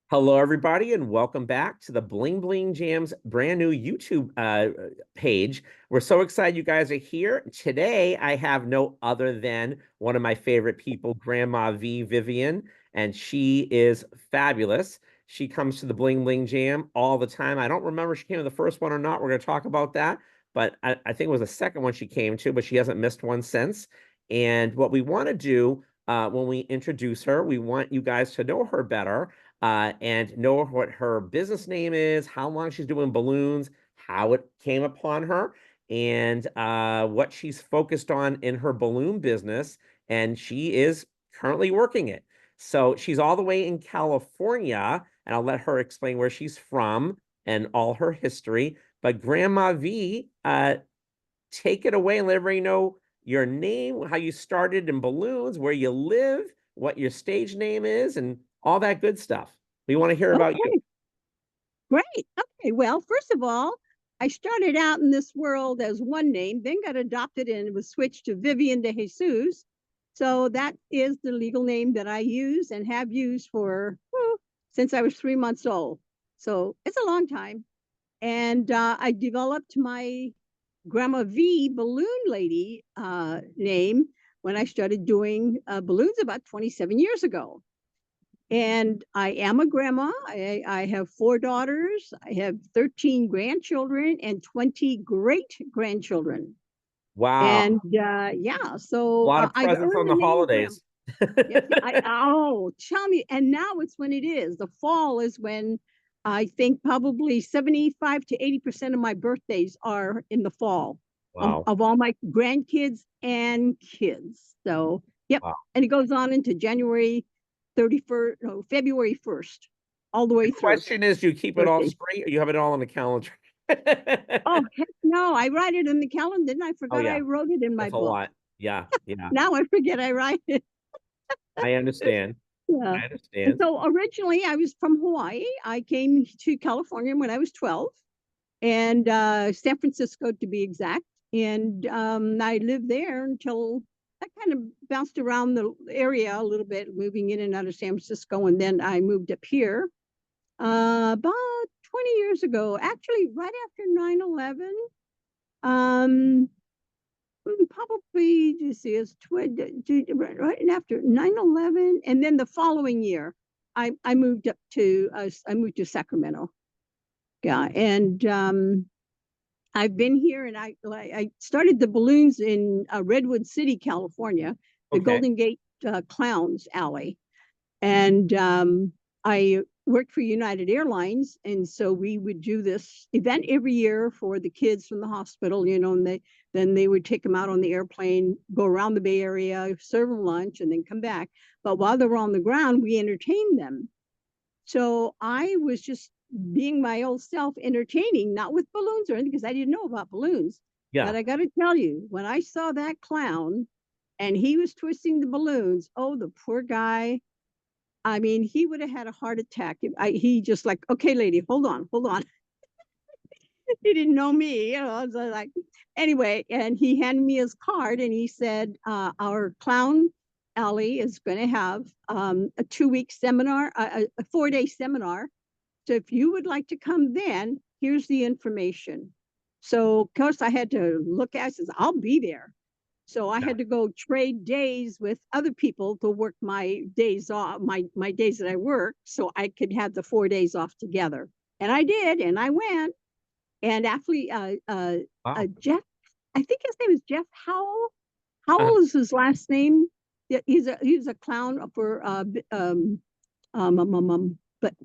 Hello, everybody, and welcome back to the Bling Bling Jam's brand new YouTube page. We're so excited you guys are here. Today, I have no other than one of my favorite people, Grandma V Vivian, and she is fabulous. She comes to the Bling Bling Jam all the time. I don't remember if she came to the first one or not. We're going to talk about that, but I think it was the second one she came to, but she hasn't missed one since. And what we want to do when we introduce her, we want you guys to know her better and know what her business name is, how long she's doing balloons, how it came upon her, and what she's focused on in her balloon business. And she is currently working it. So she's all the way in California, and I'll let her explain where she's from and all her history. But Grandma V, take it away and let everybody know your name, how you started in balloons, where you live, what your stage name is, and all that good stuff. We want to hear about you. Okay, great. Okay, well, first of all, I started out in this world as one name, then got adopted and was switched to Vivian de Jesus. So that is the legal name that I use and have used for since I was 3 months old. So it's a long time. And I developed my Grama V balloon lady name when I started doing balloons about 27 years ago. And I am a grandma. I have 4 daughters. I have 13 grandchildren and 20 great grandchildren. Wow. And A so lot of I presents earned on the the name grandma. holidays. Yep. Oh, tell me. And now it's when it is. The fall is when I think probably 75 to 80% of my birthdays are in the fall, Wow. of all my grandkids and kids. So, yep. Wow. And it goes on into January 31st, no, February 1st, all the The way through question is, do you keep it all birthday. straight or you have it all on the calendar? Oh, heck no. I write it in the calendar and I Oh, forgot yeah. I wrote it in my That's a book. lot. Yeah. Yeah. Now I forget I write it. I understand. Yeah. I And understand. so originally I was from Hawaii. I came to California when I was 12 and San Francisco to be exact. And I lived there until I kind of bounced around the area a little bit, moving in and out of San Francisco. And then I moved up here about 20 years ago, actually, right after 9/11. Um, Probably just see it's right after 9/11, and then the following year I moved up to I moved to Sacramento. Yeah, and I've been here, and I started the balloons in Redwood City, California, the Okay. Golden Gate Clowns Alley, and I worked for United Airlines, and so we would do this event every year for the kids from the hospital, and then they would take them out on the airplane, go around the Bay Area, serve them lunch, and then come back. But while they were on the ground, we entertained them. So I was just being my old self, entertaining, not with balloons or anything, because I didn't know about balloons. Yeah. But I got to tell you, when I saw that clown and he was twisting the balloons, oh, the poor guy. I mean, he would have had a heart attack. He just like, okay, lady, hold on, hold on. He didn't know me, So like, anyway, and he handed me his card and he said, our clown alley is going to have a 2 week seminar, a 4 day seminar. So if you would like to come, then here's the information. So of course I had to look at it, says, I'll be there. So I Yeah. had to go trade days with other people to work my days off, my days that I work, so I could have the 4 days off together. And I did, and I went. And actually, Wow. Jeff, I think his name is Jeff Howell. Uh, Howell is his last name. Yeah, he's a clown for but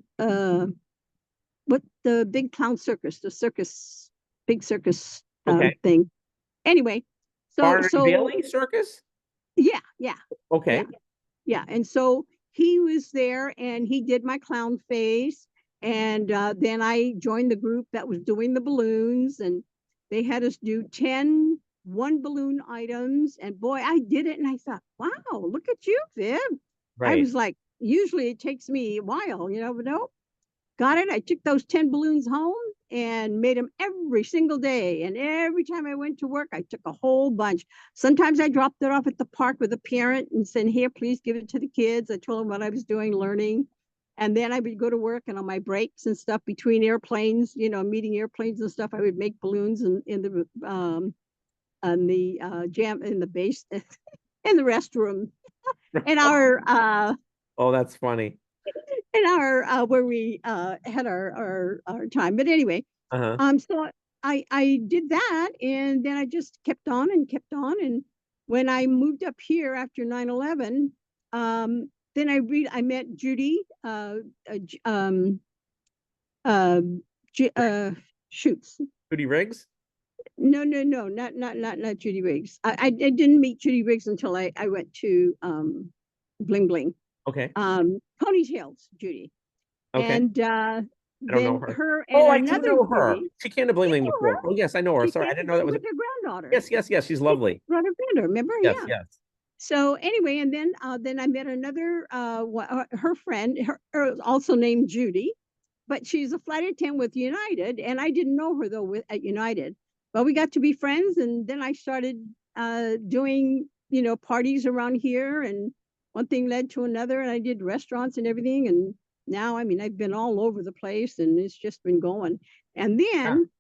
what the big clown circus, the circus, big circus okay. thing. Anyway, so Barnard and so Bailey Circus? yeah, yeah, yeah, Okay. yeah. And so he was there and he did my clown face. And then I joined the group that was doing the balloons, and they had us do 10 balloon items. And boy, I did it. And I thought, wow, look at you, Viv. I Right. was like, usually it takes me a while, but no, got it. I took those 10 balloons home and made them every single day. And every time I went to work, I took a whole bunch. Sometimes I dropped it off at the park with a parent and said, here, please give it to the kids. I told them what I was doing, learning. And then I would go to work, and on my breaks and stuff between airplanes, meeting airplanes and stuff, I would make balloons in the jam in the base in the restroom in Oh, that's funny. our where we had our time. But anyway, Uh-huh. so I did that, and then I just kept on and kept on. And when I moved up here after 9/11, then I met Judy, uh, shoots. Judy Riggs? No, no, no, not Judy Riggs. I didn't meet Judy Riggs until I went to Bling Bling. Okay. Ponytails, Judy. Okay. And I don't know then her. her and Oh, I do another know her. Judy. She came to Bling You Bling know her? before. Oh, yes, I know her. She Sorry, I came didn't know that was. with her granddaughter. Yes, yes, yes. She's She lovely. brought her granddaughter. Remember? Yes, Yeah. yes. So anyway, and then I met another her friend, her also named Judy, but she's a flight attendant with United, and I didn't know her though at United. But we got to be friends, and then I started doing parties around here, and one thing led to another, and I did restaurants and everything, and now I mean I've been all over the place, and it's just been going. And Yeah. then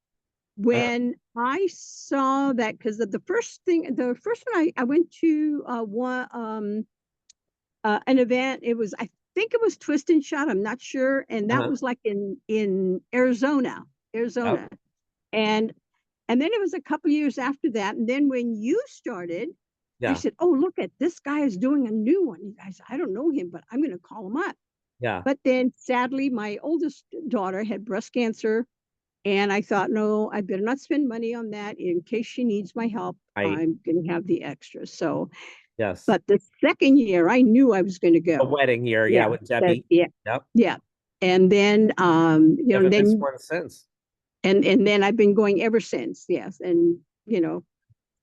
when I saw that, because the first one I went to an event. It was, I think it was Twist and Shot. I'm not sure, and that Uh-huh. was like in Arizona, Yep. Arizona, and then it was a couple years after that. And then when you started, I Yeah. said, "Oh, look at this guy is doing a new one." You guys, I don't know him, but I'm going to call him up. Yeah. But then sadly, my oldest daughter had breast cancer. And I thought, no, I better not spend money on that in case she needs my help. I I'm going to have the extra. So, yes. but the second year, I knew I was going to A go. wedding here, yeah, Yeah, with Debbie. yeah, Yep. yeah. And then, Haven't missed one since. and then I've been going ever since. Yes, and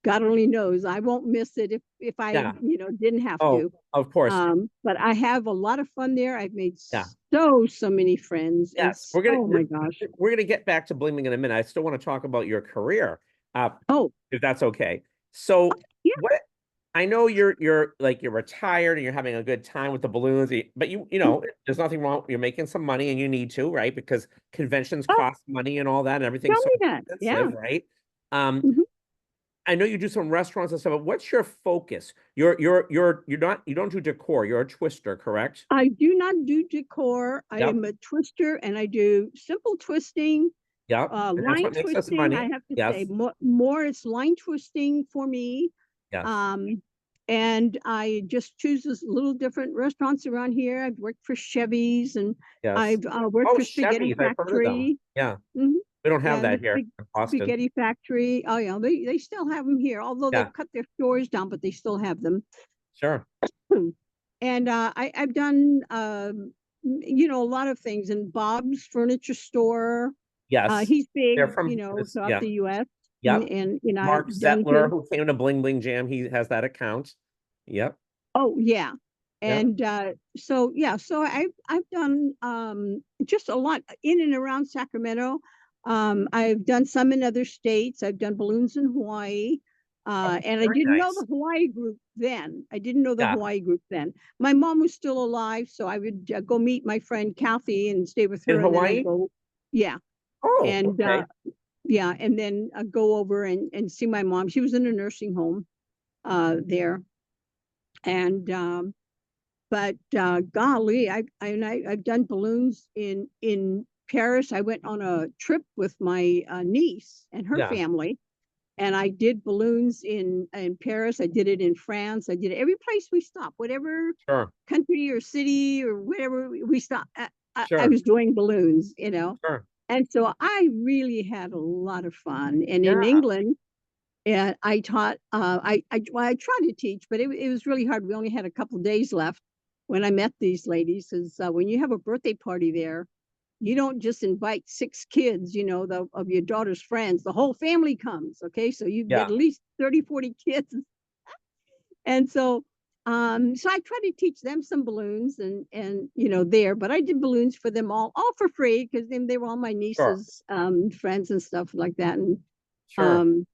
God only knows I won't miss it if I Yeah. didn't have Oh, to. of course. But I have a lot of fun there. I've made Yeah. so many friends, and Yes. We're gonna oh we're, my gosh. we're gonna get back to Bling Bling in a minute. I still want to talk about your career, uh, Oh, if that's okay. So yeah. what I know you're like you're retired and you're having a good time with the balloons, but there's nothing wrong. You're making some money and you need to, right? Because conventions Oh, cost money and all that, and everything's tell so me that. Yeah. expensive, right? Um, Mhm. I know you do some restaurants and stuff, but what's your focus? You don't do decor. You're a twister, correct? I do not do decor. I Yep. am a twister, and I do simple twisting, Yep. And that's line what makes us twisting. I money. have to say Yes. more it's line twisting for me. Yes. Um, and I just choose this little different restaurants around here. I've worked for Chevy's, and Yes. I've worked Oh, for Spaghetti Chevy's. I've heard of them. Factory. Yeah. Mhm. We don't have Yeah, and that the here in Boston. Spaghetti Factory. Oh yeah, they still have them here, although Yeah. they've cut their stores down, but they still have them. Sure. And I've done a lot of things in Bob's Furniture Store. Yes. He's big, They're from this. throughout Yeah. the U.S. Yep. And Mark I've done Zettler, his. who came to Bling Bling Jam, he has that account. Yep. Oh yeah, Yep. and so yeah, so I've done just a lot in and around Sacramento. I've done some in other states. I've done balloons in Hawaii. Oh, And I very didn't know nice. the Hawaii group then. I didn't know the Yeah. Hawaii group then. My mom was still alive, so I would go meet my friend Kathy and stay with In her, and then I'd Hawaii? go, yeah, Oh, and okay. yeah, and then go over and see my mom. She was in a nursing home there, and but golly, I've done balloons in Paris. I went on a trip with my niece and her Yeah. family, and I did balloons in Paris. I did it in France. I did it every place we stopped, whatever Sure. country or city or whatever we stopped. I Sure. was doing balloons. Sure. And so I really had a lot of fun. And in Yeah. England, and I taught. I tried to teach, but it was really hard. We only had a couple of days left when I met these ladies. Because when you have a birthday party there, you don't just invite 6 kids, of your daughter's friends. The whole family comes. Okay, so you get Yeah. at least 30, 40 kids. And so I tried to teach them some balloons and there, but I did balloons for them all for free, because then they were all my Sure. niece's friends and stuff like that. And Sure. um,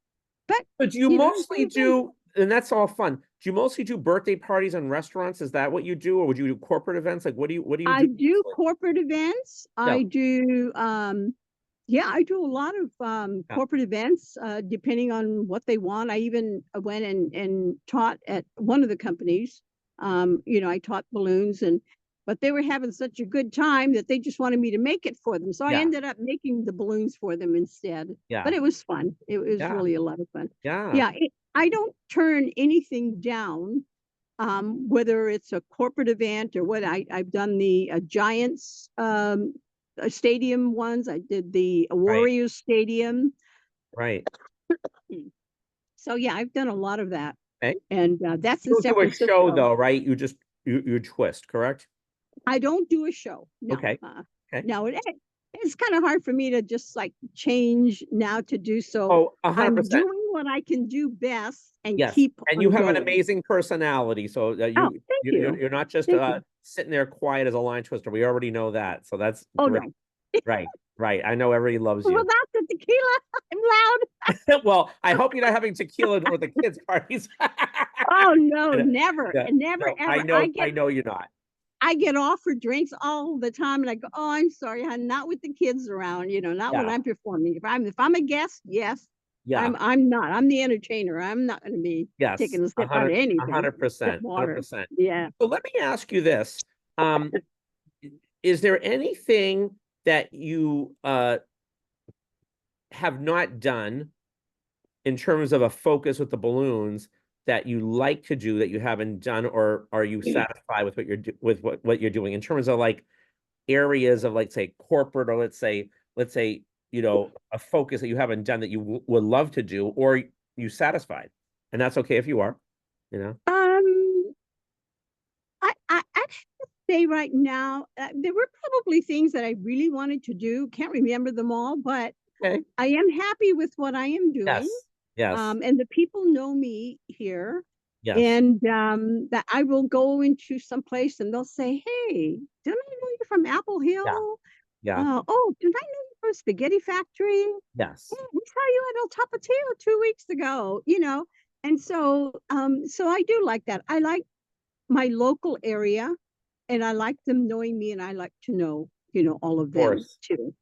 but But you you know, mostly do, and that's all fun. you mostly do birthday parties and restaurants? Is that what you do, or would you do corporate events? Like, what do you I do? do corporate events. Yeah, I do yeah, I do a lot of yeah, corporate events depending on what they want. I even went and taught at one of the companies. You know, I taught balloons, and but they were having such a good time that they just wanted me to make it for them. So I yeah, ended up making the balloons for them instead. yeah, But it was fun. It was yeah, really a lot of fun. yeah. Yeah, I don't turn anything down, whether it's a corporate event or what. I've done the Giants stadium ones. I did the Right, Warriors stadium. right. So yeah, I've done a lot of that, Okay. and that's You in don't San do a show Francisco. though, right? You just you twist, correct? I don't do a show. No. Okay. Okay. No, it's kind of hard for me to just like change now to do so. Oh, I'm 100%. doing what I can do best and Yes. keep And you on have an going. amazing personality, so Oh, thank you. you're not just Thank you. sitting there quiet as a line twister. We already know that, so that's Oh great. no. Right, right. I know everybody loves you. Without the tequila, I'm loud. Well, I hope you're not having tequila or the kids' parties. Oh no, never, Yeah, never, no, ever. I I get know you're not. I get offered drinks all the time, and I go, "Oh, I'm sorry, hon, not with the kids around. You know, not when Yeah, I'm performing. If I'm a guest, yes. yeah, I'm not. I'm the entertainer. I'm not going to be yes, taking a sip out of a anything hundred except percent, hundred water. percent. Yeah. So let me ask you this: um, is there anything that you have not done in terms of a focus with the balloons that you like to do that you haven't done, or are you satisfied with what with what you're doing in terms of like areas of like say corporate, or let's say a focus that you haven't done that you would love to do, or you satisfied, and that's okay if you are, you know. Um, I have to say right now, there were probably things that I really wanted to do. Can't remember them all, but Okay. I am happy with what I am doing. Yes. Yes. And the people know me here, Yes. and that I will go into some place and they'll say, "Hey, didn't I know you from Apple Yeah. Hill? Yeah. Oh, did I know you from Spaghetti Factory? Yes. Hey, we saw you at El Tapatio 2 weeks ago." You know, and so I do like that. I like my local area, and I like them knowing me, and I like to know, all of Of them course. too.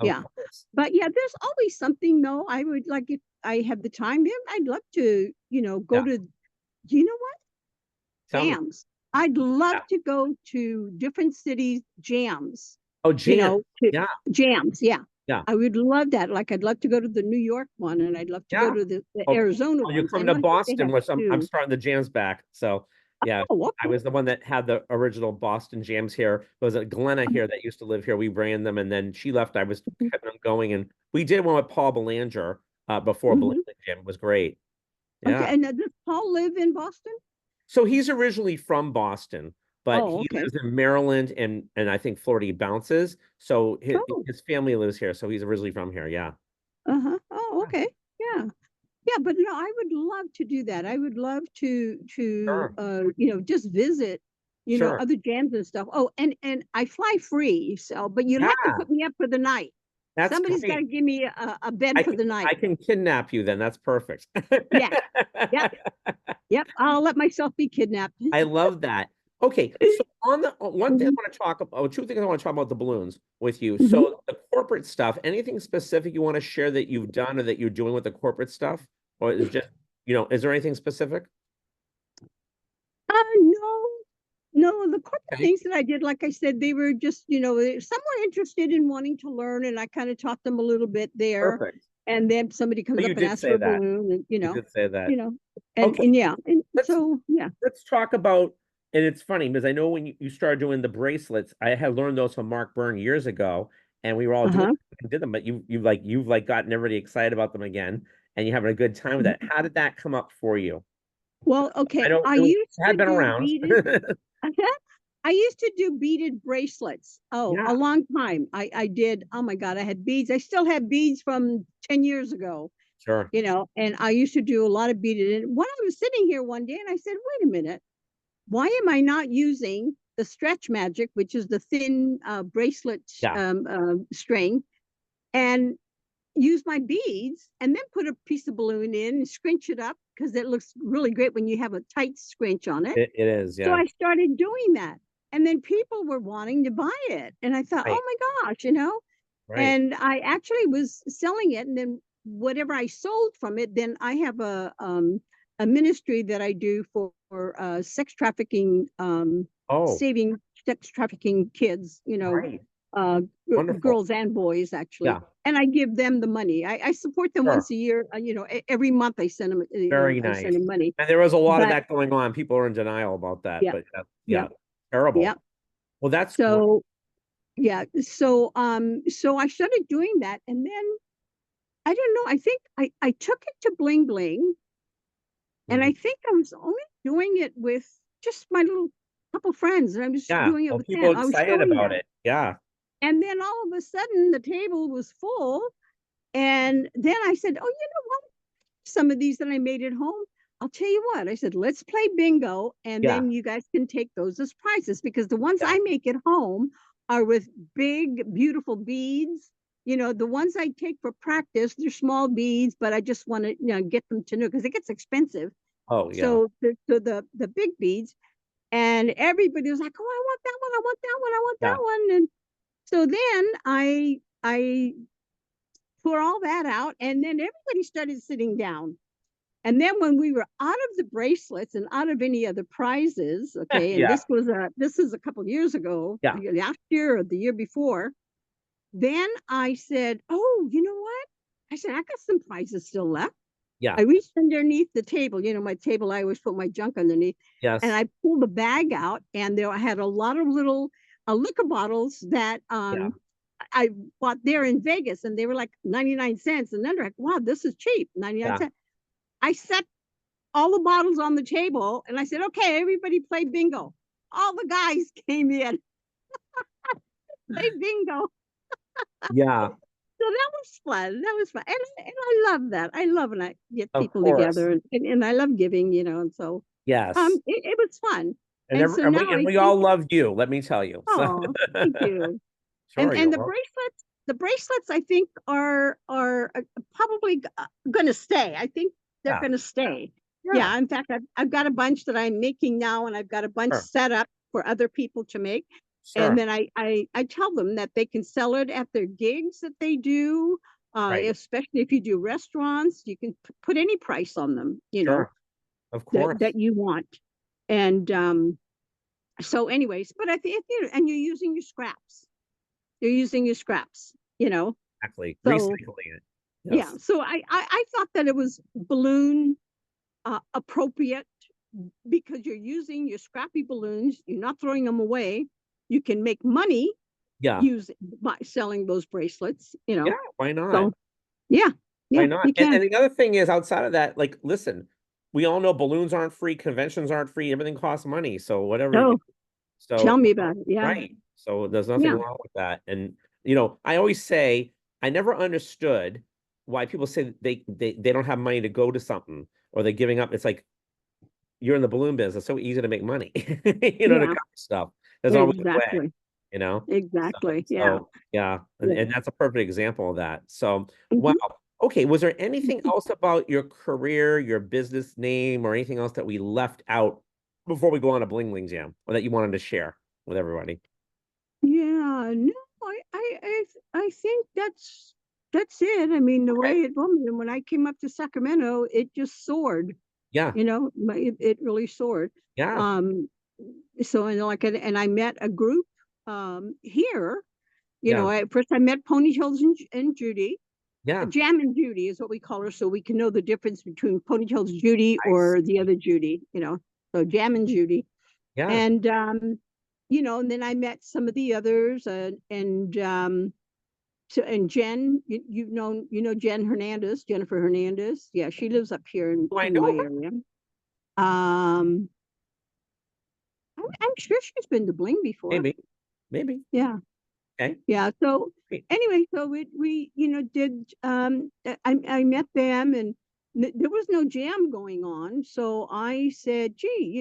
Of Yeah. course. But yeah, there's always something though. I would like, if I have the time, yeah, I'd love to, go Yeah. to, you know what? Tell me. Jams. I'd love Yeah. to go to different cities jams, Oh, Jan. to Yeah. jams. Yeah. Yeah. I would love that. Like I'd love to go to the New York one, and I'd love to go Yeah. to the Oh, Arizona well, you ones. I come know to I think they Boston, have which I'm two. starting the jams back. So yeah, Oh, I okay. was the one that had the original Boston jams here. There was a Glenna here that used to live here. We ran them, and then she left. I was Mhm. kept them going, and we did one with Paul Belanger before Bling Mhm. Jam. It was great. Okay. Yeah. And does Paul live in Boston? So he's originally from Boston, but Oh, he okay. lives in Maryland, and I think Florida he bounces. So Oh, his family lives here. So he's originally from here. Yeah. uh-huh. Oh, okay. Yeah. Yeah, but no, I would love to do that. I would love to Sure. just visit, Sure. other jams and stuff. Oh, and I fly free, so but you'd have to Yeah. put me up for the night. That's Somebody's got to great. give me a bed for the I night. can kidnap you then. That's perfect. Yeah. Yep. Yep. I'll let myself be kidnapped. I love that. Okay, so on the one thing I Mhm. want to talk about, two things I want to talk about the balloons with you. Mhm. So the corporate stuff, anything specific you want to share that you've done or that you're doing with the corporate stuff? Or is just, is there anything specific? No, no, the corporate Okay, things that I did, like I said, they were just, some were interested in wanting to learn, and I kind of taught them a little bit there. perfect. And then somebody So comes you up and did asks for say a that. balloon, and You did say that. you know, and Okay, yeah, and let's so yeah. let's talk about, and it's funny because I know when you started doing the bracelets, I had learned those from Mark Byrne years ago, and we were all doing Uh-huh. did them, but you've like gotten everybody excited about them again, and you're having a good time with that. Mhm. How did that come up for you? Well, I okay, know I it used had to been do around. beaded. I used to do beaded bracelets. Oh, Yeah, a long time. I did. Oh my God, I had beads. I still have beads from 10 years ago, sure. and I used to do a lot of beaded. And when I was sitting here one day and I said, wait a minute, why am I not using the stretch magic, which is the thin bracelet Yeah, string, and use my beads and then put a piece of balloon in and scrunch it up, because it looks really great when you have a tight scrunch on it. It is, So yeah. I started doing that. And then people were wanting to buy it. And I thought, oh Right, my gosh. right. And I actually was selling it. And then whatever I sold from it, then I have a ministry that I do for sex trafficking, Oh, saving sex trafficking kids, right. Wonderful. girls and boys actually. Yeah, And I give them the money. I support them sure. once a year. Every month I send them, Very I send nice. them money. And there was a lot of But that going on. People are in denial about that, yeah, but yeah, yeah, terrible. yeah. Well, that's great. So yeah, so I started doing that, and then I don't know. I think I took it to Bling Bling, and Mhm. I think I was only doing it with just my little couple friends, and I was Yeah. doing it Well, with people them. I was excited showing about them, it. Yeah. and then all of a sudden the table was full, and then I said, "Oh, what? Some of these that I made at home. I'll tell you what." I said, "Let's play bingo, and Yeah. then you guys can take those as prizes because the ones Yeah. I make at home are with big, beautiful beads. The ones I take for practice, they're small beads, but I just want to, get them to know because it gets expensive. Oh, yeah. So the big beads, and everybody was like, "Oh, I want that one, I want that one, I want Yeah. that one." And so then I pour all that out, and then everybody started sitting down. And then when we were out of the bracelets and out of any other prizes, okay, and Yeah. this is a couple of years ago, Yeah. last year or the year before, then I said, "Oh, you know what?" I said, "I got some prizes still left." Yeah. I reached underneath the table, my table, I always put my junk underneath, and Yes. I pulled the bag out, and there I had a lot of little liquor bottles that Yeah. I bought there in Vegas, and they were like 99 cents. And then they're like, "Wow, this is cheap, 99 Yeah. cents." I set all the bottles on the table, and I said, "Okay, everybody play bingo." All the guys came in, play bingo. Yeah. So that was fun. That was fun. And I love that. I love when I get Of people course. together, and I love giving, and so Yes. it was fun. And And every, so and now we and I we think, all love you, let me tell you. So oh, thank you. sure, you're And welcome. the bracelets I think are probably gonna stay. I think they're Yeah. gonna stay. Yeah. Yeah, in fact, I've got a bunch that I'm making now, and I've got a bunch Sure. set up for other people to make. And Sure. then I tell them that they can sell it at their gigs that they do, Right. especially if you do restaurants. You can put any price on them, Sure. Of that course. you want. And so, anyways, but I think and you're using your scraps. You're using your scraps. Exactly. So Recycling it. yeah, Yes. so I thought that it was balloon appropriate because you're using your scrappy balloons. You're not throwing them away. You can make money Yeah. use by selling those bracelets. Yeah. Why not? So yeah, Why yeah, not? you And can. the other thing is outside of that, like, listen, we all know balloons aren't free, conventions aren't free, everything costs money. So whatever, Oh, tell so me about it. Yeah, right. So there's nothing yeah. wrong with that. And I always say I never understood why people say they don't have money to go to something or they're giving up. It's like you're in the balloon business. It's so easy to make money, to Yeah, cover stuff. There's always a way, exactly. you know. So, Exactly. Yeah. yeah, and, Yeah. and that's a perfect example of that. So wow. Hmm. Okay, was there anything else about your career, your business name, or anything else that we left out before we go on a bling bling jam, or that you wanted to share with everybody? Yeah. No, I think that's it. I mean, the Okay. way it was, and when I came up to Sacramento, it just soared. Yeah. It really soared. Yeah. Um, so and like and I met a group here. Yeah. First I met Ponytails and Judy. Yeah. Jam and Judy is what we call her, so we can know the difference between Ponytails Judy I or the see. other Judy. So Jam and Judy. Yeah. And and then I met some of the others, and so and Jen, you know Jen Hernandez, Jennifer Hernandez. Yeah, she lives up here Do I in my know her? area. Um, I'm sure she's been to Bling before. Maybe. Maybe. Yeah, Okay. yeah. So Great. anyway, so we did I met them, and there was no jam going on, so I said, "Gee,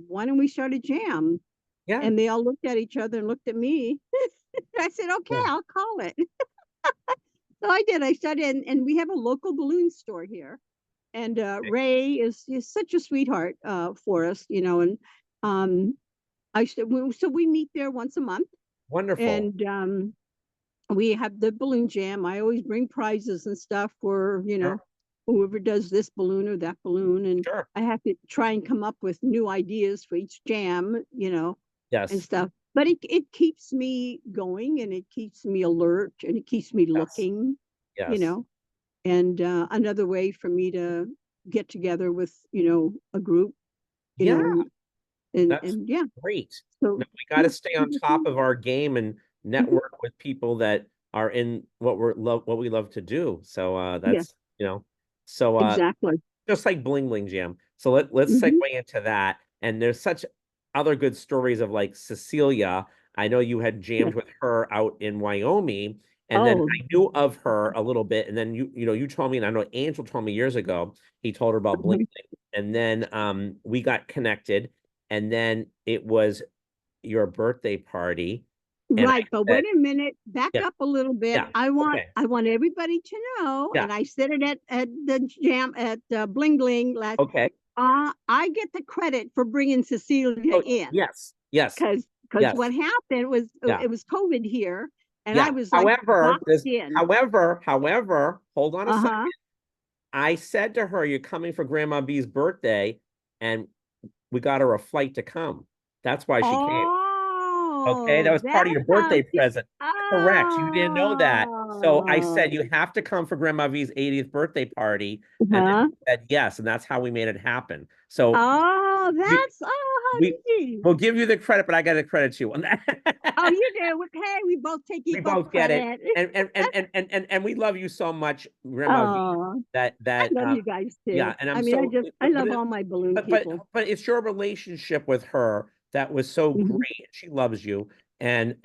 why don't we start a jam?" Yeah. And they all looked at each other and looked at me. I said, "Okay, Yeah. I'll call it." So I did. I started, and we have a local balloon store here. And Ray is such a sweetheart for us, you know, and um so we meet there once a month, Wonderful. and we have the balloon jam. I always bring prizes and stuff for, you Sure. know, whoever does this balloon or that balloon, and Sure. I have to try and come up with new ideas for each jam, you know, and Yes. stuff. But it keeps me going, and it keeps me alert, and it keeps me Yes. looking, you Yes. know, and another way for me to get together with, you know, a group, you Yeah. know, That's and yeah, great. so No, we got yeah. to stay on top of our game and Mhm. network with people that are in what we love to do. So Yeah, that's, you know, so exactly. just like Bling Bling Jam. So let's segue Hmm. into that. And there's such other good stories of like Cecilia. I know you had Yeah. jammed with her out in Wyoming, and then Oh, I knew of her a little bit, and then you know you told me, and I know Angel told me years ago. He told her about Bling mhm. Bling, and then we got connected, and then it was your birthday party, and I Right, but said, wait a minute, back yeah, up a little bit. yeah, I want okay, I want everybody to know, yeah, and I said it at the jam at Bling Bling last. okay. I get the credit for bringing Cecilia Oh, in, yes, yes, because yes, what happened was yeah. it was COVID here, and I Yeah. was like However, boxed in. hold on a Uh second. huh. I said to her, "You're coming for Grandma B's birthday," and we got her a flight to come. That's why she came. Okay, that Oh, was part of your that's how birthday she. present. Correct. You didn't know that. So I said, Oh. "You have to come for Grandma V's 80th birthday party." And then Huh? she said yes, and that's how we made it happen. So Oh, we that's how we neat. will give you the credit, but I got to credit you on Oh, that. you do. Okay, we both take We equal both get it, credit. and we love you so much, Grandma V. Oh, That I that love you guys yeah, too. and I'm I mean, so I but love it, all my balloon but but people. but it's your relationship with her that was so Mhm. great. She loves you, and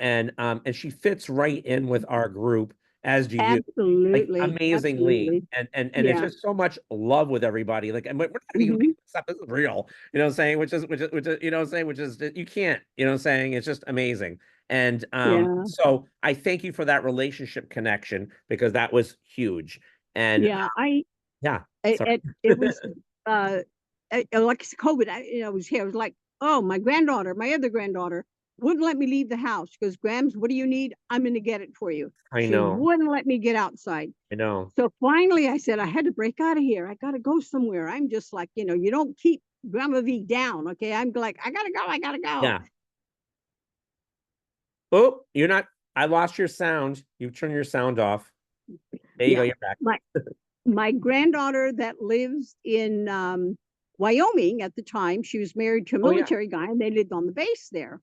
she fits right in with our group, as do you, like Absolutely, amazingly, absolutely. and it's Yeah. just so much love with everybody. Like, and we're not even Hmm. making this up. This is real. You know what I'm saying? Which is you know what I'm saying? Which is you can't. You know what I'm saying? It's just amazing. And Yeah. so I thank you for that relationship connection because that was huge. And Yeah. yeah, sorry. It was uh like COVID. You know, was here. I was like, oh, my granddaughter, my other granddaughter, wouldn't let me leave the house. She goes, Grams, what do you need? I'm going to get it for you. I She know, wouldn't let me get outside. I know. So finally, I said, I had to break out of here. I got to go somewhere. I'm just like, you know, you don't keep Grandma V down. Okay. I'm like, I got to go. I got to go. Yeah. Oh, you're not. I lost your sound. You turn your sound off. There you go. Yeah. You're back. My, my granddaughter that lives in Wyoming at the time, she was married to a Oh yeah. military guy and they lived on the base there.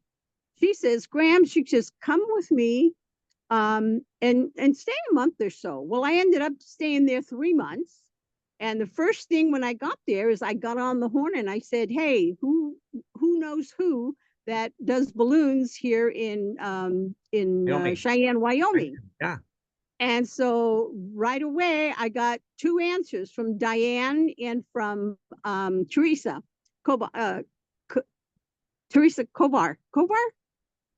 She says, Graham, she says, come with me and stay a month or so. Well, I ended up staying there 3 months. And the first thing when I got there is I got on the horn and I said, hey, who knows who that does balloons here in Wyoming. Cheyenne, Right. Wyoming? Yeah. And so right away, I got two answers from Diane and from Teresa Kovar. Teresa Kovar. Kovar?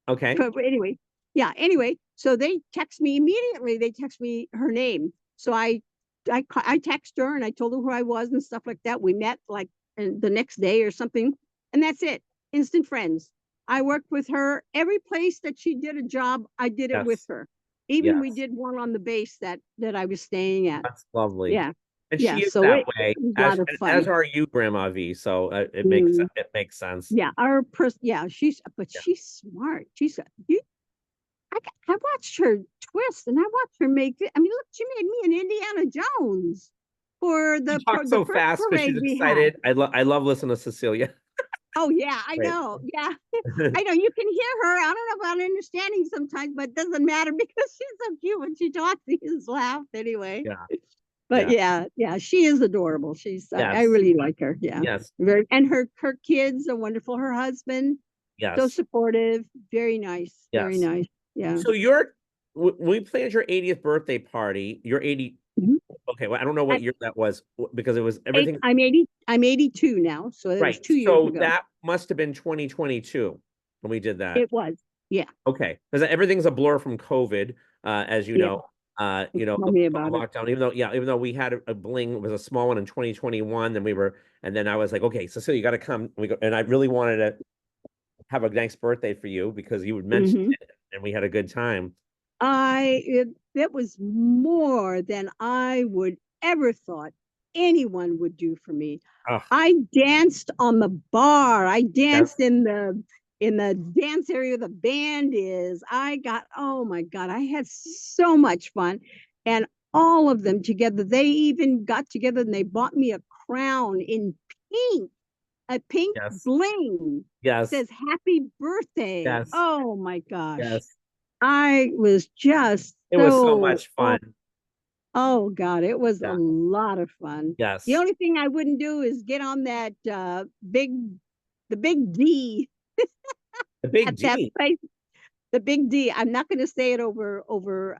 Okay. But anyway, yeah. Anyway, so they text me immediately. They text me her name. So I text her and I told her who I was and stuff like that. We met like the next day or something, and that's it. Instant friends. I worked with her every place that she did a job. I did it with Yes. her. Even we Yes. did one on the base that I was staying at. That's lovely. Yeah, And yeah. she is So that it way, was a lot of as fun. are you, Grandma V. So Mm, it makes sense. yeah, yeah. Yeah. She's smart. I watched her twist and I watched her make it. I mean, look, she made me an Indiana Jones for She talks the so first fast because she's parade we had. excited. I love listening to Cecilia. Oh yeah, I Right. know. Yeah, I know. You can hear her. I don't know about understanding sometimes, but it doesn't matter because she's so cute when she talks. She just laugh anyway. Yeah. But Yeah. yeah, yeah, she is adorable. I Yes. really like her. Yeah, Yes. very. And her kids are wonderful. Her husband so Yes. supportive. Very nice. Very Yes. nice. Yeah. So we planned your 80th birthday party. Your 80. Mhm. Okay, well, I don't know what year that was because it was Eight, everything. I'm 80. I'm 82 now, so it was Right. 2 years So ago. that must have been 2022 when we did that. It was. Yeah. Okay. Because everything's a blur from COVID, as you Yeah. know. Tell me from about it. lockdown, even though we had a bling, it was a small one in 2021, and then I was like, okay, Cecilia, you got to come. And I really wanted to have a nice birthday for you because you would mention Hmm. it and we had a good time. That was more than I would ever thought anyone would do for me. Oh, I danced on the bar. I danced yes, in the dance area where the band is. Oh my God, I had so much fun. And all of them together, they even got together and they bought me a crown in pink, a pink yes, bling. yes, Says happy birthday. yes, Oh my gosh. yes. I was just It was so so, much fun. oh God, it was a Yeah, lot of fun. The yes. only thing I wouldn't do is get on that the big D The big at that D. place. The big D. I'm not going to say it over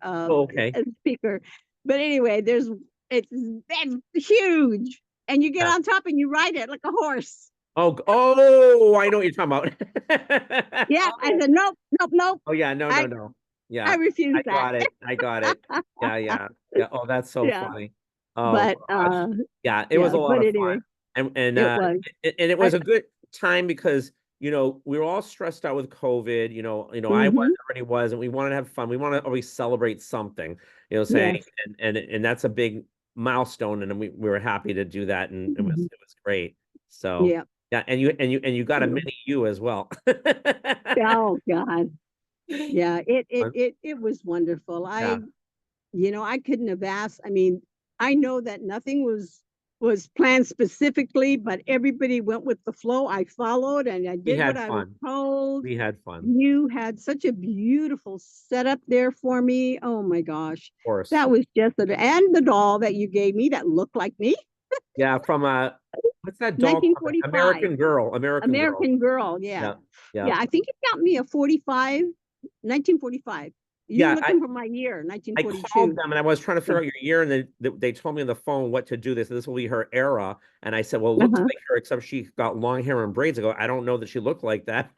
Oh, okay. a speaker, but anyway, it's that's huge, and you get Yeah. on top and you ride it like a horse. Oh, I know what you're talking about. Yeah, I Oh, said nope, nope, nope. oh yeah, no, no, I no. I Yeah, refuse I that. got it. I got it. Yeah, yeah, yeah. Oh, that's so Yeah, funny. Oh but gosh. Yeah, it was yeah, a lot but of fun. anyway, And it was. and it I was a good time because we were all stressed out with COVID. I Mm-hmm. already was, and we wanted to have fun. We want to always celebrate something, saying, Yes. and that's a big milestone, and we were happy to do that, and Mhm. it was great. So Yeah. yeah, and you got a Yeah. mini you as well. Oh God. Yeah. It was wonderful. Yeah, I couldn't have asked. I mean, I know that nothing was planned specifically, but everybody went with the flow. I followed and I we did what had I was fun. told. We had fun, You had such a beautiful setup there for me. Oh my gosh. of course. That was and the doll that you gave me that looked like me. Yeah, from what's that doll called? 1945. American Girl. American Girl. American Girl. Yeah. Yeah, yeah. Yeah. I think it got me a 45, 1945. You Yeah, looking for my year, I called 1942. them and I was trying to Yeah. figure out your year, and they told me on the phone what to do. They said this will be her era, and I said, "Well, it looks Uh-huh. like her, except she got long hair and braids." I go, "I don't know that she looked like that."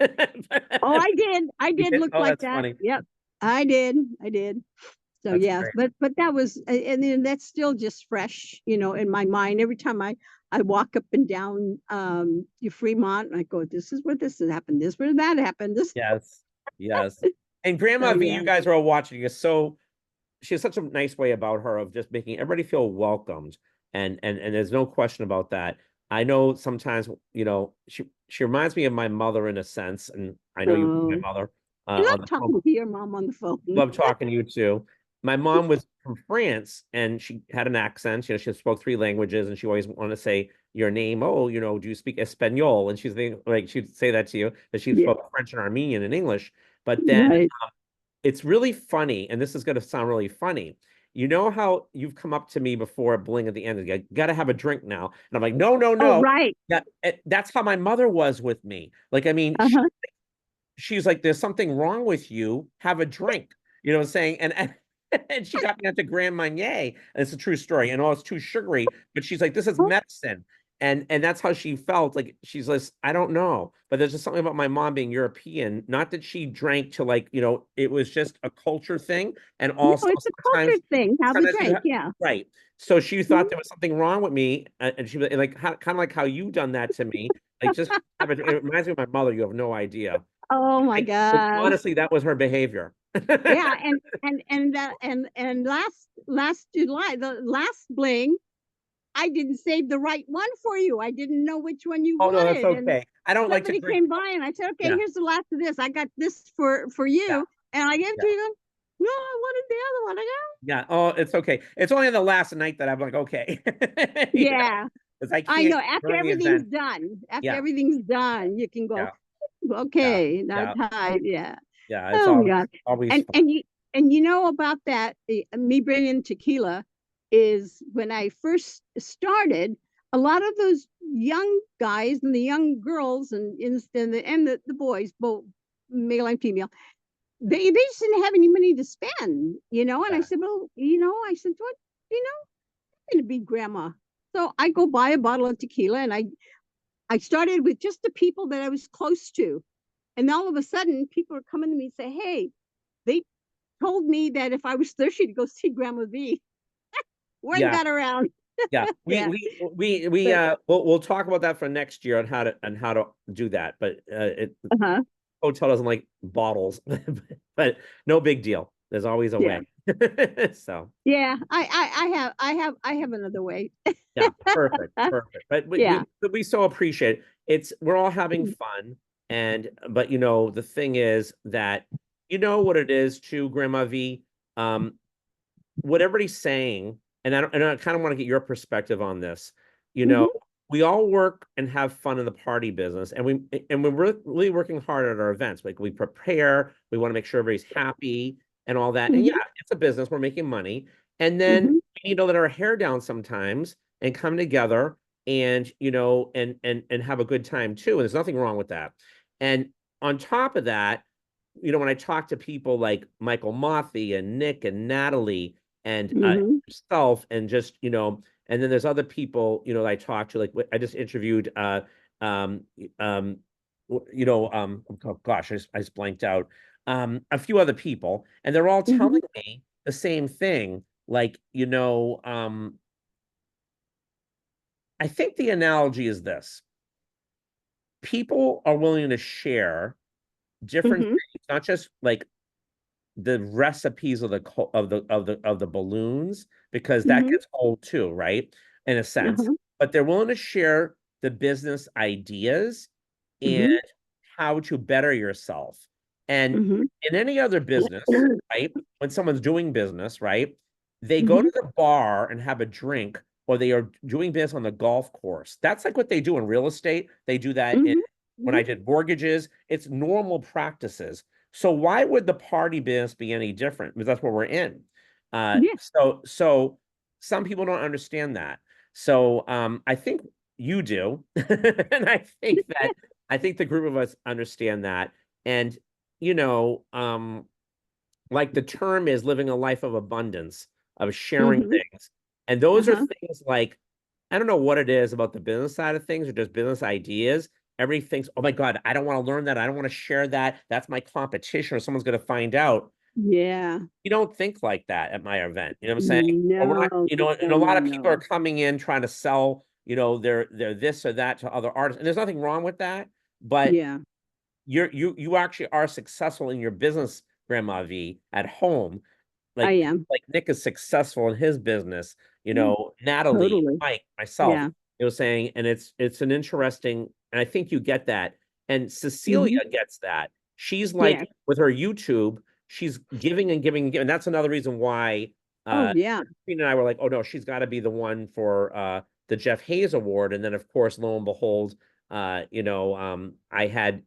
Oh, I did. I You did did? look Oh, like that's that. funny. Yep. I did. I did. So That's yes, great. but that was, and then that's still just fresh, in my mind. Every time I walk up and down Fremont, I go, this is where this has happened. This where that happened. This. Yes, yes. And So Grandma V, yeah. you guys are all watching, is so she has such a nice way about her of just making everybody feel welcomed, and there's no question about that. I know sometimes she reminds me of my mother in a sense, and I know you my So mother I on love the phone. talking to your mom on the phone. Love talking to you too. My mom was from France and she had an accent. She spoke three languages and she always wanted to say your name. Oh, do you speak Espanol? And she's like she'd say that to you, that she Yeah. spoke French and Armenian and English. But then Right. it's really funny, and this is going to sound really funny. You know how you've come up to me before, bling at the end, you got to have a drink now. And I'm like, no, no, Oh, no. right. That's how my mother was with me. Like, I mean, Uh-huh. she's like, there's something wrong with you. Have a drink. You know what I'm saying? And she got me into Grand Marnier. And it's a true story. And oh, it's too sugary. But she's like, this is Oh, medicine. And that's how she felt. Like she's like, I don't know. But there's just something about my mom being European. Not that she drank to like, it was just a culture thing. And no, also it's a culture thing. Have a sometimes you drink. have Yeah. right. So she thought Mhm. there was something wrong with me. And she was like, kind of like how you done that to me. Like just have it reminds me of my mother. You have no idea. Oh my But gosh. honestly, that was her behavior. Yeah, and last July, the last bling, I didn't save the right one for you. I didn't know which one you Oh no, that's wanted, and okay. I don't like to somebody drink. came by and I said, "Okay, Yeah, here's the last of this. I got this for yeah, you," and I gave it yeah, to you. No, I wanted the other one. I go, yeah. Oh, it's okay. It's only the last night that I'm like, okay, yeah, because I I can't know. After during the everything's event. done, Yeah, you can go. yeah, yeah, Okay, now yeah, time. Yeah. yeah. It's Oh my God. always And fun. and you and you know about that, me bringing tequila is when I first started, a lot of those young guys and the young girls and the boys, both male and female, they just didn't have any money to spend. And I Yeah, said, well, I said, what, I'm gonna be grandma. So I go buy a bottle of tequila and I started with just the people that I was close to. And all of a sudden people are coming to me and say, hey, they told me that if I was thirsty to go see Grandma V, word Yeah. got around. Yeah, Yeah. But we'll talk about that for next year on how to do that. But uh-huh. hotel doesn't like bottles, but no big deal. There's always a Yeah. way. So Yeah. I have another way. yeah, perfect, perfect. But Yeah. we so appreciate it. We're all having fun, and but the thing is that what it is too, Grandma V. Um, what everybody's saying, and I kind of want to get your perspective on this. You know, Mm-hmm. we all work and have fun in the party business, and we're really working hard at our events. Like we prepare, we want to make sure everybody's happy and all that. And yeah, Mm-hmm. it's a business, we're making money, and then Mm-hmm. we need to let our hair down sometimes and come together and and have a good time too. And there's nothing wrong with that. And on top of that, when I talk to people like Michael Mothy and Nick and Natalie and Mm-hmm. yourself and just and then there's other people I talked to, like I just interviewed um um oh gosh, I just blanked out, a few other people, and they're all Mm-hmm. telling me the same thing, like I think the analogy is this: people are willing to share different Mm-hmm. things, not just like the recipes of the balloons, because that Mm-hmm. gets old too, right? In a sense, Uh-huh. but they're willing to share the business ideas and Mm-hmm. how to better yourself. And Mm-hmm. in any other business, right? When someone's doing business, right? They go Mm-hmm. to the bar and have a drink, or they are doing business on the golf course. That's like what they do in real estate. They do that in Mm-hmm. when Mm-hmm. I did mortgages. It's normal practices. So why would the party business be any different? Because that's what we're in. Yeah. So some people don't understand that. So I think you do, and I think the group of us understand that. And you know, um, like the term is living a life of abundance, of sharing Mm-hmm. things. And those are Uh-huh. things like, I don't know what it is about the business side of things or just business ideas. Everybody thinks, oh my God, I don't want to learn that. I don't want to share that. That's my competition, or someone's going to find out. Yeah. You don't think like that at my event. You know what I'm saying? Or we're No, not, no, and no, a lot no, of people are no. coming in trying to sell, their this or that to other artists. And there's nothing wrong with that. But Yeah, you actually are successful in your business, Grandma V, at home, I like am. Nick is successful in his business, Yeah, Natalie, totally. Mike, myself, Yeah. saying, and it's an interesting, and I think you get that. And Cecilia Mm-hmm. gets that. She's Yeah. like with her YouTube, she's giving and giving and giving. That's another reason why Oh, yeah. Christine and I were like, oh no, she's got to be the one for the Jeff Hayes Award. And then of course, lo and behold, I had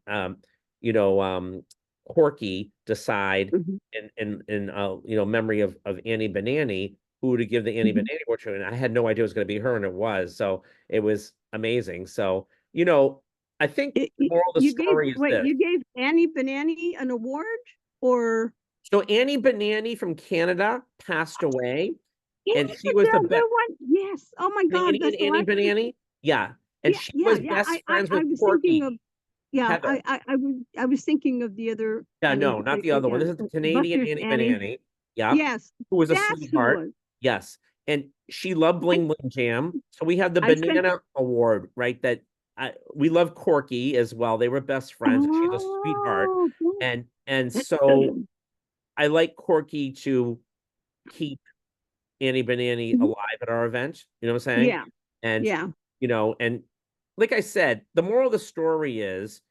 you know, um Corky decide Mm-hmm. in memory of Annie Banani, who to give the Annie Mm-hmm. Banani award to, and I had no idea it was going to be her, and it was. So it was amazing. So I think the moral of the You gave story is wait, this. you gave Annie Banani an award, or So Annie Banani from Canada passed away, and Annie she the was the the one? Yes. Oh my God, Canadian that's the Annie last thing. Banani. Yeah, and Yeah, she yeah, was yeah. best friends I with was thinking of, Corky yeah. Heather. I was thinking of the other Yeah, Annie. no, not the other one. Yeah, This is the Canadian illustrious Annie Annie. Banani. Yeah, Yes, who was a that's who it sweetheart. was. Yes. And she loved I Bling Bling Jam. So we have the I spent. Banana Award, right? That we love Corky as well. They were best friends, and she's a sweetheart. Oh, And that's so good. I like Corky to keep Annie Banani Mhm. alive at our event. You know what I'm saying? Yeah, And yeah. and like I said, the moral of the story is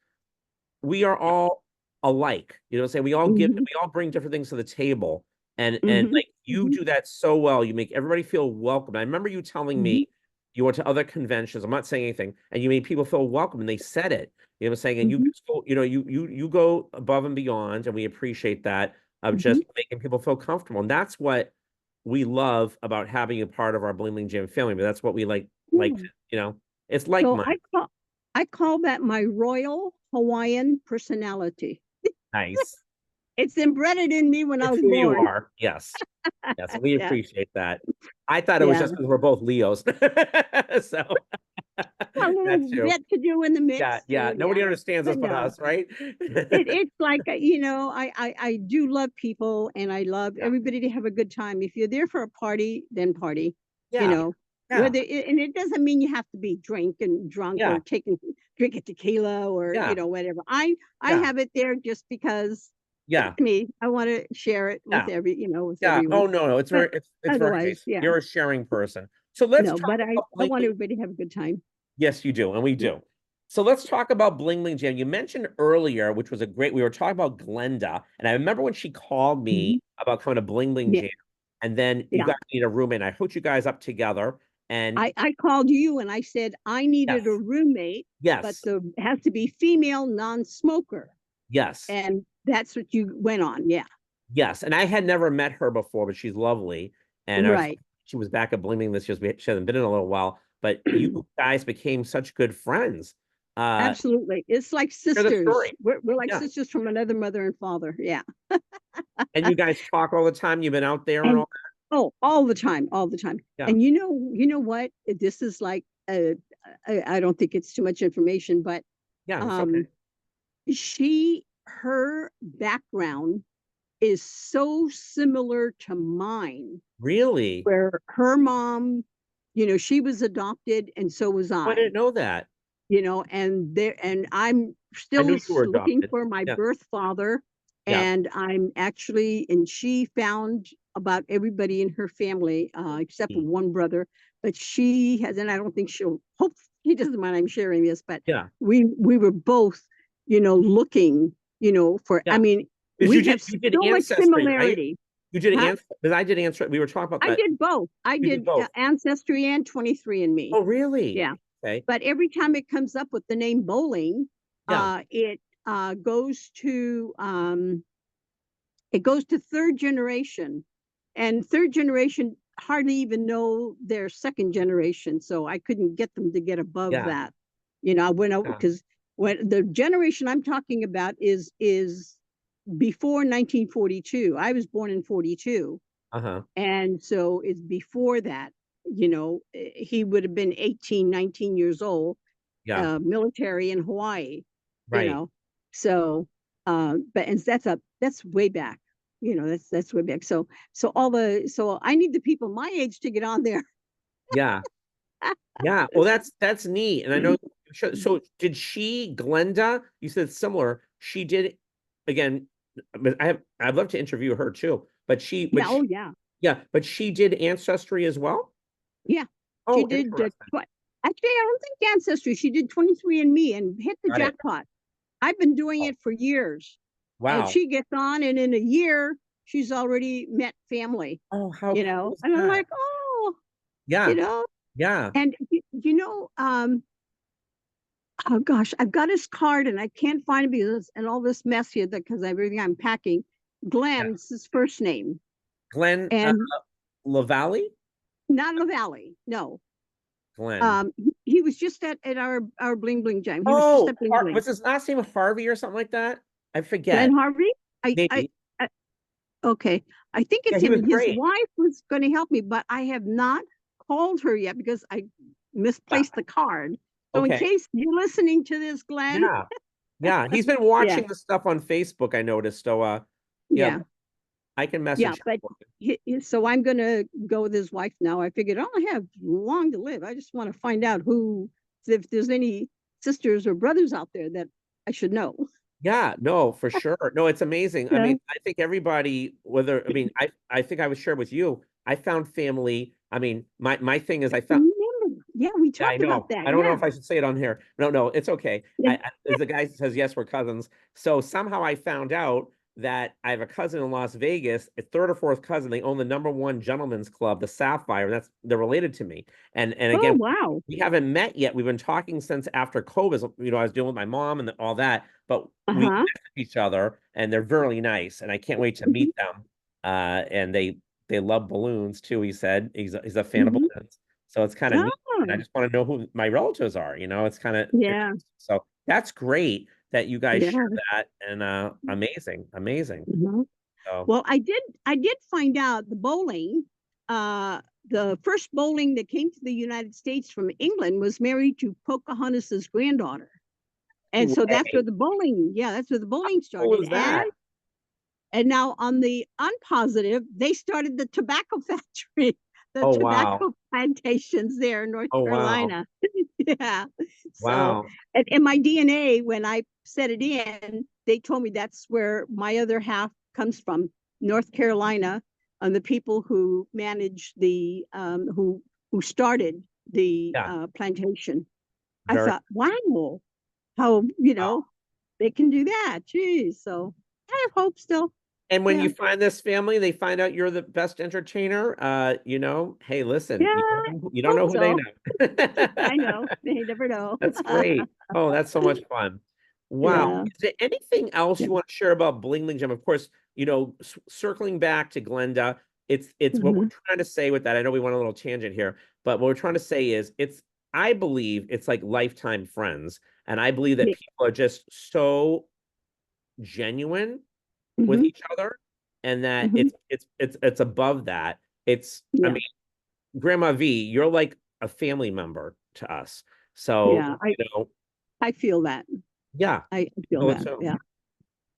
we are all alike. You know what I'm saying? Hmm. We all bring different things to the table. And Hmm. like you Hmm. do that so well. You make everybody feel welcome. I remember you telling Hmm. me you went to other conventions. I'm not saying anything, and you made people feel welcome, and they said it. You know what I'm saying? And you Hmm. just go, you go above and beyond, and we appreciate that, of just Hmm. making people feel comfortable. And that's what we love about having you part of our Bling Bling Jam family. But that's what we like, Yeah. it's like So mine. I call that my royal Hawaiian personality. Nice. It's embedded in me when I It's was who you born. are. Yes. Yes. We Yeah, appreciate that. I thought it was yeah. just because we're both Leos. So A That little too. bit to do in the Yeah, mix. yeah. So yeah, Nobody understands us but but no, us, right? it's like I do love people, and I love Yeah, everybody to have a good time. If you're there for a party, then party. You yeah, know, yeah, and it doesn't mean you have to be drunk yeah, or drinking tequila or yeah, whatever. I yeah, have it there just because yeah, it's me. I want to share it with yeah, with yeah. everyone. Oh no, no, But it's very otherwise, nice. yeah, You're a sharing person. So let's no. talk But about I want bling. everybody to have a good time. Yes, you do, and we do. So let's talk about Bling Bling Jam. You mentioned earlier, which was a great. We were talking about Glenda, and I remember when she called me Mhm. about coming to Bling Bling Yeah, Jam, and then you yeah. guys need a roommate. I hooked you guys up together, and I called you and I said I needed a yes, roommate, but yes, the it has to be female non-smoker. yes, And that's what you went on. Yeah. yes. And I had never met her before, but she's lovely, and Right. she was back at Bling Bling this year. She hasn't been in a little while, but you guys became such good friends. Uh, Absolutely. It's like Share the sisters. story. We're like Yeah, sisters from another mother and father. Yeah. and you guys talk all the time. You've been out there and And all. oh, all the time, all the time. Yeah, And you know what? This is like I don't think it's too much information, but yeah, it's okay. um her background is so similar to mine, Really? where her mom, she was adopted and so was Oh, I I, didn't know that. and I'm I still knew you were looking adopted. for my Yeah, birth father, yeah. and she found about everybody in her family, except for Mm. one brother, but she has, and I don't think she'll hope he doesn't mind I'm sharing this, but Yeah, we were both, looking, for, I yeah. mean, Because we have you did so much ancestry, right? similarity. You did Huh? answer because I did answer. We were talking about I that. did both. I You did did both. Ancestry and 23andMe. Oh, really? Yeah. Okay. But every time it comes up with the name bowling, Yeah. it goes to third generation, and third generation hardly even know their second generation. So I couldn't get them to get above Yeah. that. I went out Yeah. because when the generation I'm talking about is before 1942. I was born in 42. Uh-huh. And so it's before that, he would have been 18, 19 years old, Yeah. military in Hawaii, you Right. know. So, but and that's way back, that's way back. So I need the people my age to get on there. Yeah. Yeah. Well, that's neat. And I know so did she, Glenda, you said similar. She did again, but I'd love to interview her too. Yeah, oh yeah, Yeah, but she did ancestry as well. yeah. She Oh, did interesting. actually, I don't think Ancestry. She did 23andMe and hit the Got it. jackpot. I've been doing Oh, it for years. And wow. she gets on, and in a year, she's already met family, Oh, how cool is and I'm that? like, oh, you Yeah. know, Yeah. and oh gosh, I've got his card and I can't find it because and all this mess here because everything I'm packing. Yeah. Glenn's his first name, Glenn and LaValle? not La Valley. No, Glenn. he was just at our Bling Bling Jam. He was just Oh, at Bling Bling. Was his last name Harvey or something like that? I Glenn forget. Harvey. I Maybe. Okay. I think Yeah, it's he him. was And his great. wife was going to help me, but I have not called her yet because I Yeah. misplaced the card. So in Okay. case you're listening to this, Glenn, Yeah. Yeah. He's been yeah, watching the stuff on Facebook, I noticed. So yeah, yeah, I can yeah. message But him. so I'm going to go with his wife now. I figured I don't have long to live. I just want to find out if there's any sisters or brothers out there that I should know. Yeah, no, for sure. No, it's amazing. I Yeah. mean, I think everybody, whether, I mean, I think I was shared with you. I found family. I mean, my thing is I found, Remember? Yeah, we yeah, I talked about know. that. I don't know Yeah. if I should say it on here. No, no, it's okay. Yeah. As the guy says, yes, we're cousins. So somehow I found out that I have a cousin in Las Vegas, a third or fourth cousin. They own the number one gentleman's club, the Sapphire. They're related to me. And Oh, again, wow. we haven't met yet. We've been talking since after COVID. I was dealing with my mom and all that, but we Uh-huh. met each other, and they're very nice, and I can't wait to Hmm. meet them. And they love balloons too. He said he's a fan of Hmm. balloons. So it's kind of neat. And I Oh, just want to know who my relatives are. It's kind of yeah. so that's great that you guys Yeah. share that and amazing, amazing. Mhm. So Well, I did find out the bowling, uh, the first bowling that came to the United States from England was married to Pocahontas's granddaughter. And so that's where Way. the bowling, yeah, that's where the bowling What started. was that? And now on the unpositive, they started the tobacco factory, the Oh wow. tobacco plantations there in North Oh wow. Carolina. Yeah. So, Wow. and in my DNA, when I set it in, they told me that's where my other half comes from, North Carolina, and the people who managed the who started the Yeah. plantation. I Very thought, wow, how wow. they can do that. Geez, so I have hope still. And when Yeah, you find this family, they find out you're the best entertainer. Hey, listen, yeah, you don't hope know who they so. know. I know. They never know. That's great. Oh, that's so much fun. Wow. Yeah. Is there anything else Yeah. you want to share about Bling Bling Gem? Of course, circling back to Glenda, it's what we're Hmm. trying to say with that. I know we went a little tangent here, but what we're trying to say is I believe it's like lifetime friends. And I believe that Yeah. people are just so genuine with Hmm. each other and that Hmm. it's above that. I Yeah. mean, Grandma V, you're like a family member to us. So, Yeah. I feel that. yeah, I feel feel it that. too. Yeah.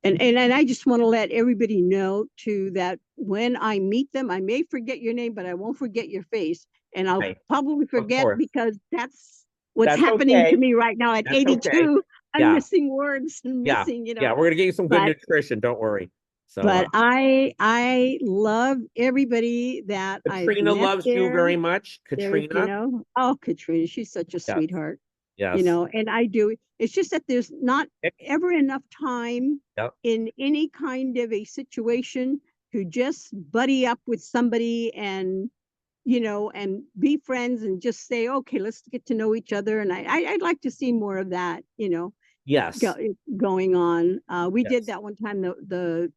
And I just want to let everybody know too that when I meet them, I may forget your name, but I won't forget your face. And I'll Right. probably Of forget course. because that's what's That's happening to okay. me right now at That's okay. 82. I'm Yeah. missing words and Yeah. missing, Yeah. We're gonna get you some good but nutrition. Don't worry. So but I love everybody that I've Katrina met loves you there. very much. There's, Katrina. oh, Katrina, she's such a Yes. sweetheart, Yes. and I do. It's just that there's not Yep. ever enough time Yep. in any kind of a situation to just buddy up with somebody and, and be friends and just say, okay, let's get to know each other. And I'd like to see more of that, go, Yes. going on. We did Yes. that one time, the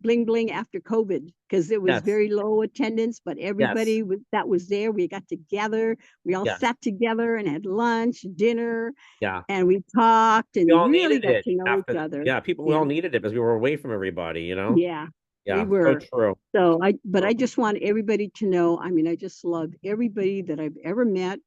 bling bling after COVID because it was Yes. very low attendance, but Yes. everybody that was there, we got together. We all Yes. sat together and had lunch, dinner, Yeah. and we talked We and all really needed got it to know each after other. yeah, people we Yeah, all needed it because we were away from everybody. yeah, we Yeah, so were. true. So but I just want everybody to know. I mean, I just love everybody that I've ever met,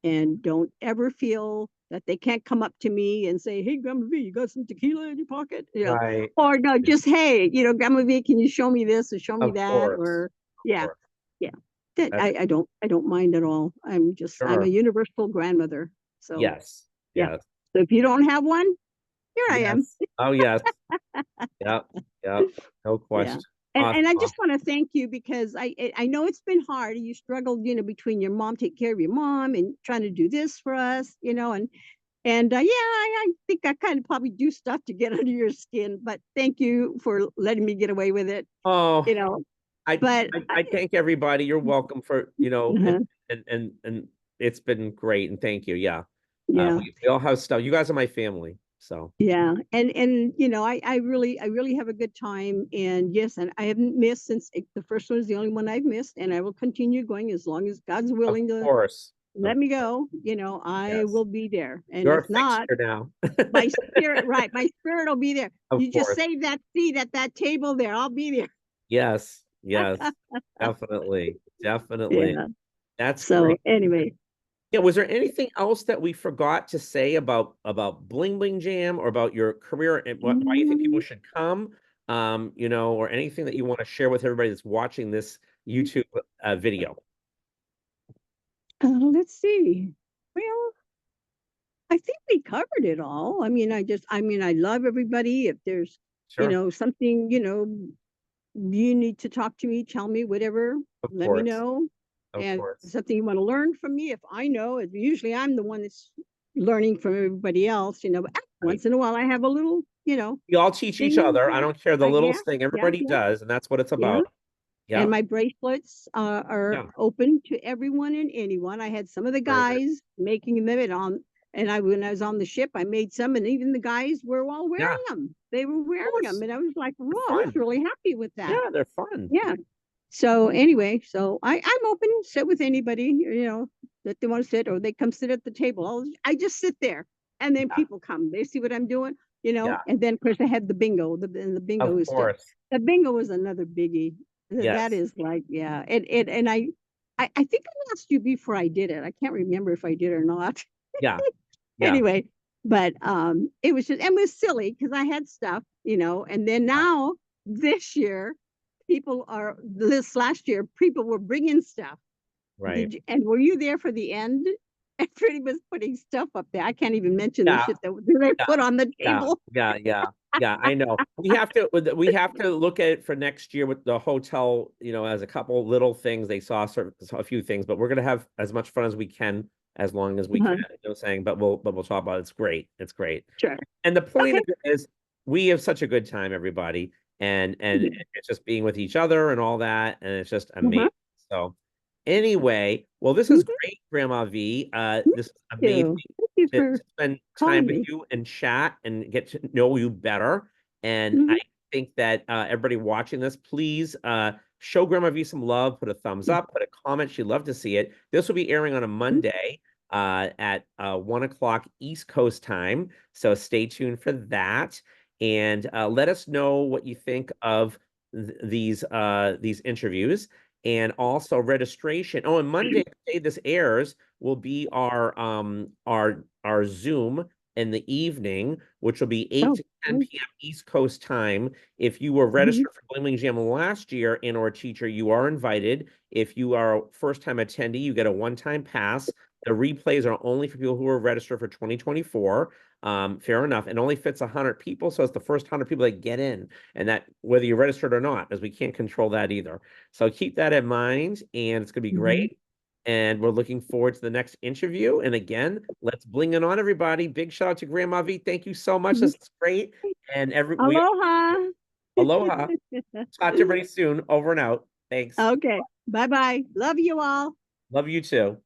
and don't ever feel that they can't come up to me and say, "Hey, Grandma V, you got some tequila in your pocket?" Right. Or no, just hey, Grandma V, can you show me this or show me Of that? course. Or Of yeah, course. yeah. That That's I don't mind at all. I'm a sure. universal grandmother. So Yes. yeah. Yes. So if you don't have one, here I am. Yes. Oh, yes. Yep. Yep. No Yeah. question. And I just Awesome. want to thank you because I know it's been hard. You struggled, between your mom, take care of your mom, and trying to do this for us, and yeah, I think I kind of probably do stuff to get under your skin. But thank you for letting me get away with it, Oh, you know. I, But I thank everybody. You're welcome uh, and it's been great and thank you. Yeah. yeah, We all have stuff. You guys are my family. So yeah, and I really have a good time. And yes, and I haven't missed since the first one is the only one I've missed, and I will continue going as long as God's of willing to course. let Of me course. go. I Yes. will be there, and You're if a not, fixture now. my spirit, right? My spirit will be there. Of You just course. save that seat at that table there. I'll be there. Yes. Yes. Definitely. Definitely. Yeah. That's So great. anyway, Yeah, was there anything else that we forgot to say about Bling Bling Jam or about your career and why you think people mm, should come? Or anything that you want to share with everybody that's watching this YouTube video? let's see. Well, I think we covered it all. I mean, I love everybody. If there's, Sure. something, you need to talk to me, tell me, whatever, Of let me course. know. Of And course. something you want to learn from me, if I know, usually I'm the one that's learning from everybody else, but Right. once in a while I have a little, We all teach each thing. other. I don't care the Yeah, littlest thing. yeah, Everybody yeah, does, and that's what it's yeah. about. And Yeah. my bracelets are Yeah. open to everyone and anyone. I had some of the Very good. guys making them, when I was on the ship, I made some, and even the guys were all Yeah. wearing Of them. They were wearing them, course. and I was like, They're "Whoa!" I was fun. really happy with that. Yeah, they're fun. Yeah. So anyway, so I'm open to sit with anybody, that they want to sit, or they come sit at the table. I just sit there, and then Yeah. people come. They see what I'm doing, Yeah. And then of course I had the bingo. The bingo Of is still course. the bingo was another biggie. That Yes. is like, yeah. And I think I asked you before I did it. I can't remember if I did or not. Yeah. Yeah. Anyway, but it was just, it was silly because I had stuff, and then now this year, this last year, people were bringing stuff. Right. And were you there for the end? Everybody was putting stuff up there. I can't even mention the Yeah. shit that they Yeah. put on the Yeah. table. Yeah. Yeah. Yeah. I know. We have to look at it for next year with the hotel, as a couple little things. They saw a few things, but we're gonna have as much fun as we can as long as we can, Uh-huh. saying, but we'll talk about it. It's great. It's great. Sure. And the point Okay. of it is we have such a good time, everybody, and Mhm. it's just being with each other and all that, and it's just amazing. Uh-huh. So anyway, well, this is Mhm. great, Grandma V. Thank This is amazing you. Thank you to for spend time calling with me. you and chat and get to know you better. And I Mhm. think that everybody watching this, please show Grandma V some love, put a thumbs up, put a comment. She'd love to see it. This will be airing on a Mhm. Monday at 1 o'clock East Coast time. So stay tuned for that. And let us know what you think of these interviews. And also registration. Oh, and Monday, the day this airs, will be our Zoom in the evening, which will be 8 Oh, to 10 mm, p.m. East Coast time. If you were mhm, registered for Bling Jam last year and or a teacher, you are invited. If you are a first-time attendee, you get a one-time pass. The replays are only for people who are registered for 2024. Fair enough. It only fits 100 people, so it's the first 100 people that get in, and that whether you're registered or not, as we can't control that either. So keep that in mind, and it's gonna be mhm, great. And we're looking forward to the next interview. And again, let's bling it on, everybody. Big shout out to Grandma V. Thank you so much. mhm. This is great. And we Aloha. aloha. Talk to everybody soon. Over and out. Thanks. Okay. Bye bye. Love you all. Love you too.